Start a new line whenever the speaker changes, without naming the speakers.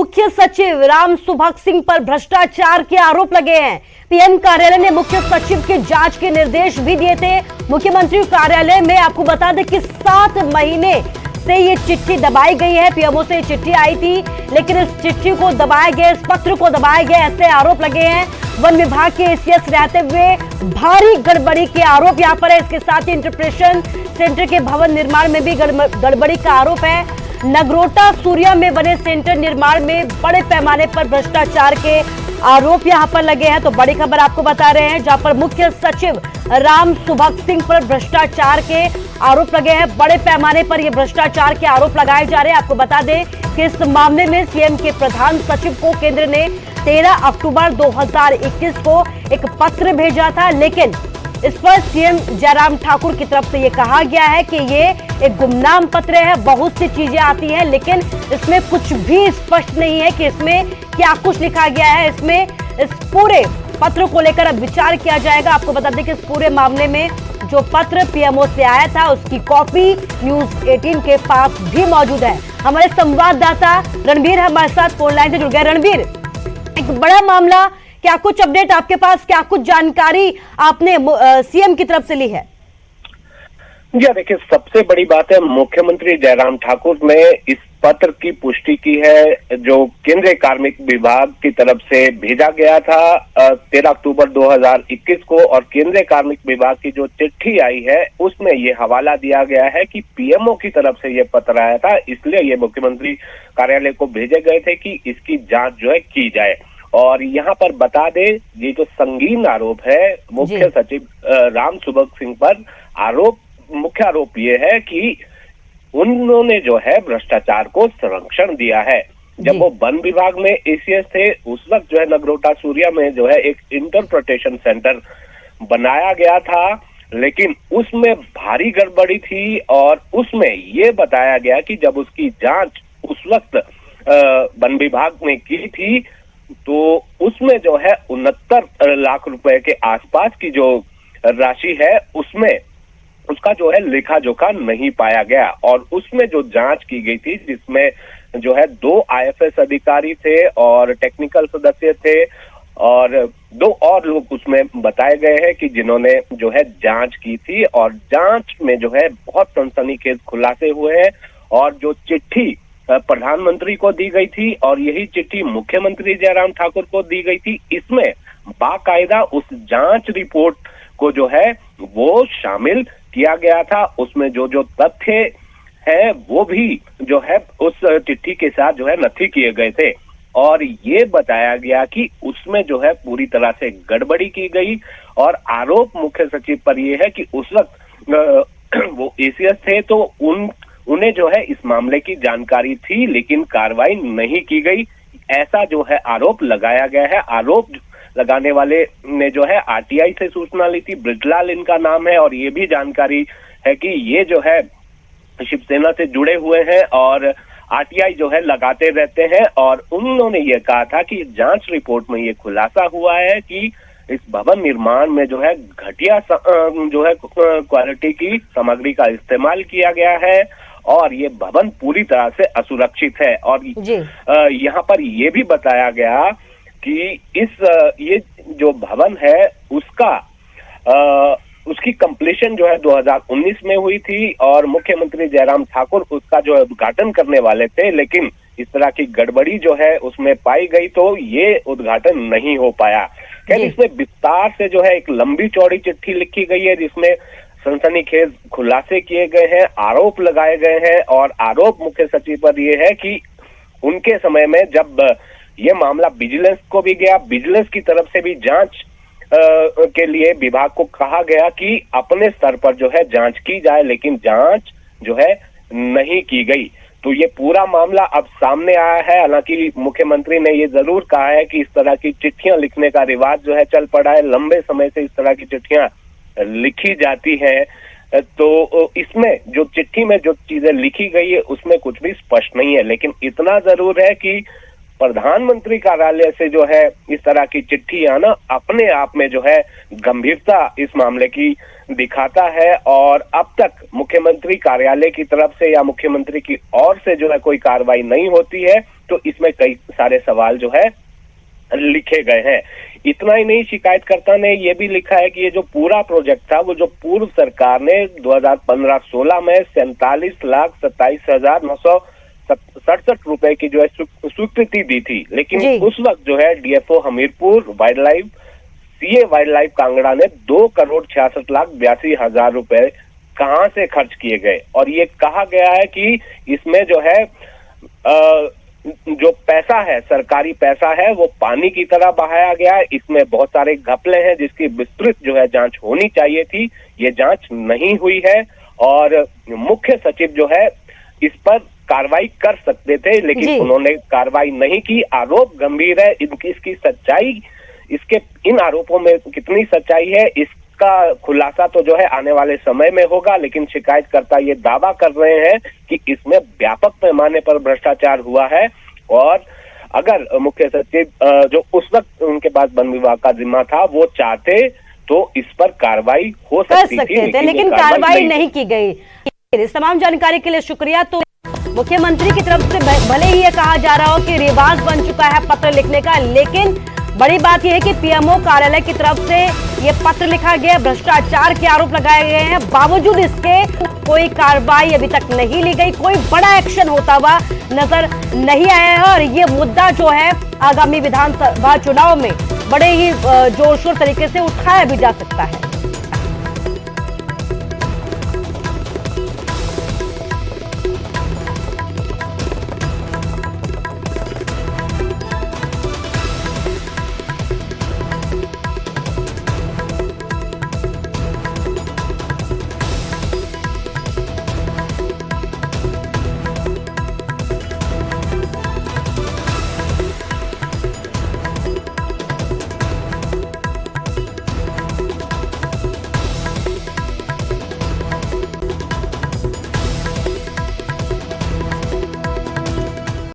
मुख्य सचिव राम सुभग सिंह पर भ्रष्टाचार के आरोप लगे हैं। पीएम कार्यालय ने मुख्य सचिव के जांच के निर्देश भी दिए थे। मुख्यमंत्री कार्यालय में आपको बता दें कि 7 महीने से ये चिट्ठी दबाई गई है। पीएमओ से चिट्ठी आई थी, लेकिन इस चिट्ठी को दबाए गए, इस पत्र को दबाए गए, ऐसे आरोप लगे हैं। वन विभाग के एसीएस रहते हुए भारी गड़बड़ी के आरोप यहां पर है। इसके साथ ही इंटरप्रेशन सेंटर के भवन निर्माण में भी गड़बड़ी का आरोप है। नगरोटा सूर्या में बने सेंटर निर्माण में बड़े पैमाने पर भ्रष्टाचार के आरोप यहां पर लगे हैं। तो बड़ी खबर आपको बता रहे हैं, जहां पर मुख्य सचिव राम सुभग सिंह पर भ्रष्टाचार के आरोप लगे हैं। बड़े पैमाने पर यह भ्रष्टाचार के आरोप लगाए जा रहे हैं। आपको बता दें कि इस मामले में सीएम के प्रधान सचिव को केंद्र ने 13 अक्टूबर 2021 को एक पत्र भेजा था, लेकिन इस पर सीएम जयराम ठाकुर की तरफ से यह कहा गया है कि ये एक गुमनाम पत्र है। बहुत सी चीजें आती हैं, लेकिन इसमें कुछ भी स्पष्ट नहीं है कि इसमें क्या कुछ लिखा गया है। इसमें इस पूरे पत्र को लेकर अब विचार किया जाएगा। आपको बता दें कि इस पूरे मामले में जो पत्र पीएमओ से आया था, उसकी कॉपी न्यूज 18 के पास भी मौजूद है। हमारे संवाददाता रणबीर हमारे साथ फोन लाइन से जुड़ गए। रणबीर, एक बड़ा मामला, क्या कुछ अपडेट आपके पास, क्या कुछ जानकारी आपने सीएम की तरफ से ली है?
जी देखिए, सबसे बड़ी बात है, मुख्यमंत्री जयराम ठाकुर ने इस पत्र की पुष्टि की है जो केंद्रीय कार्मिक विभाग की तरफ से भेजा गया था 13 अक्टूबर 2021 को, और केंद्रीय कार्मिक विभाग की जो चिट्ठी आई है उसमें ये हवाला दिया गया है कि पीएमओ की तरफ से ये पत्र आया था, इसलिए ये मुख्यमंत्री कार्यालय को भेजे गए थे कि इसकी जांच जो है की जाए। और यहाँ पर बता दें, ये जो संगीन आरोप है मुख्य सचिव राम सुभग सिंह पर, मुख्य आरोप ये है कि उन्होंने जो है भ्रष्टाचार को संरक्षण दिया है। जब वो वन विभाग में एसीएस थे, उस वक्त जो है नगरोटा सूर्या में जो है एक इंटरप्रिटेशन सेंटर बनाया गया था, लेकिन उसमें भारी गड़बड़ी थी। और उसमें ये बताया गया कि जब उसकी जांच उस वक्त वन विभाग ने की थी, तो उसमें जो है 69 लाख रुपए के आसपास की जो राशि है, उसमें उसका जो है लेखा जोखा नहीं पाया गया। और उसमें जो जांच की गई थी, जिसमें जो है 2 आईएफएस अधिकारी थे और टेक्निकल सदस्य थे, और 2 और लोग उसमें बताए गए हैं कि जिन्होंने जो है जांच की थी। और जांच में जो है बहुत सनसनीखेज खुलासे हुए हैं। और जो चिट्ठी प्रधानमंत्री को दी गई थी और यही चिट्ठी मुख्यमंत्री जयराम ठाकुर को दी गई थी, इसमें बाकायदा उस जांच रिपोर्ट को जो है वो शामिल किया गया था। उसमें जो जो तथ्य है वो भी जो है उस चिट्ठी के साथ जो है नथी किए गए थे। और ये बताया गया कि उसमें जो है पूरी तरह से गड़बड़ी की गई। और आरोप मुख्य सचिव पर यह है कि उस वक्त वो एसीएस थे, तो उन्हें जो है इस मामले की जानकारी थी, लेकिन कार्रवाई नहीं की गई, ऐसा जो है आरोप लगाया गया है। आरोप लगाने वाले ने जो है आरटीआई से सूचना ली थी, ब्रिजलाल इनका नाम है। और ये भी जानकारी है कि ये जो है शिवसेना से जुड़े हुए हैं और आरटीआई जो है लगाते रहते हैं। और उन्होंने ये कहा था कि जांच रिपोर्ट में ये खुलासा हुआ है कि इस भवन निर्माण में जो है घटिया जो है क्वालिटी की सामग्री का इस्तेमाल किया गया है, और ये भवन पूरी तरह से असुरक्षित है। और यहाँ पर ये भी बताया गया कि ये जो भवन है उसकी कंप्लीशन जो है 2019 में हुई थी, और मुख्यमंत्री जयराम ठाकुर उसका जो है उद्घाटन करने वाले थे, लेकिन इस तरह की गड़बड़ी जो है उसमें पाई गई, तो ये उद्घाटन नहीं हो पाया। खैर, इसमें विस्तार से जो है एक लंबी चौड़ी चिट्ठी लिखी गई है, जिसमें सनसनीखेज खुलासे किए गए हैं, आरोप लगाए गए हैं। और आरोप मुख्य सचिव पर यह है कि उनके समय में जब ये मामला विजिलेंस को भी गया, विजिलेंस की तरफ से भी जांच के लिए विभाग को कहा गया कि अपने स्तर पर जो है जांच की जाए, लेकिन जांच जो है नहीं की गई। तो ये पूरा मामला अब सामने आया है। हालांकि मुख्यमंत्री ने ये जरूर कहा है कि इस तरह की चिट्ठियां लिखने का रिवाज जो है चल पड़ा है, लंबे समय से इस तरह की चिट्ठियां लिखी जाती है। तो इसमें जो चिट्ठी में जो चीजें लिखी गई है उसमें कुछ भी स्पष्ट नहीं है, लेकिन इतना जरूर है कि प्रधानमंत्री कार्यालय से जो है इस तरह की चिट्ठी आना अपने आप में जो है गंभीरता इस मामले की दिखाता है। और अब तक मुख्यमंत्री कार्यालय की तरफ से या मुख्यमंत्री की ओर से जो है कोई कार्रवाई नहीं होती है, तो इसमें कई सारे सवाल जो है लिखे गए हैं। इतना ही नहीं, शिकायतकर्ता ने ये भी लिखा है कि ये जो पूरा प्रोजेक्ट था वो जो पूर्व सरकार ने 2015-16 में 47,27,967 रुपए की जो है स्वीकृति दी थी, लेकिन उस वक्त जो है DFO Hamirpur wild life, CA wild life Kangra ने 2,66,82,000 रुपए कहां से खर्च किए गए। और ये कहा गया है कि इसमें जो है जो पैसा है, सरकारी पैसा है, वो पानी की तरह बहाया गया है। इसमें बहुत सारे घपले हैं जिसकी विस्तृत जो है जांच होनी चाहिए थी, ये जांच नहीं हुई है। और मुख्य सचिव जो है इस पर कार्रवाई कर सकते थे, लेकिन उन्होंने कार्रवाई नहीं की। आरोप गंभीर है, इसकी सच्चाई, इसके इन आरोपों में कितनी सच्चाई है इसका खुलासा तो जो है आने वाले समय में होगा। लेकिन शिकायतकर्ता ये दावा कर रहे हैं कि इसमें व्यापक पैमाने पर भ्रष्टाचार हुआ है। और अगर मुख्य सचिव जो उस वक्त उनके पास वन विभाग का जिम्मा था वो चाहते तो इस पर कार्रवाई हो सकती थी,
लेकिन कार्रवाई नहीं की गई। इस तमाम जानकारी के लिए शुक्रिया। तो मुख्यमंत्री की तरफ से भले ही ये कहा जा रहा हो कि रिवाज बन चुका है पत्र लिखने का, लेकिन बड़ी बात यह है कि पीएमओ कार्यालय की तरफ से ये पत्र लिखा गया, भ्रष्टाचार के आरोप लगाए गए हैं, बावजूद इसके कोई कार्रवाई अभी तक नहीं ली गई, कोई बड़ा एक्शन होता हुआ नजर नहीं आया है। और ये मुद्दा जो है आगामी विधानसभा चुनाव में बड़े ही जोर शोर तरीके से उठाया भी जा सकता है।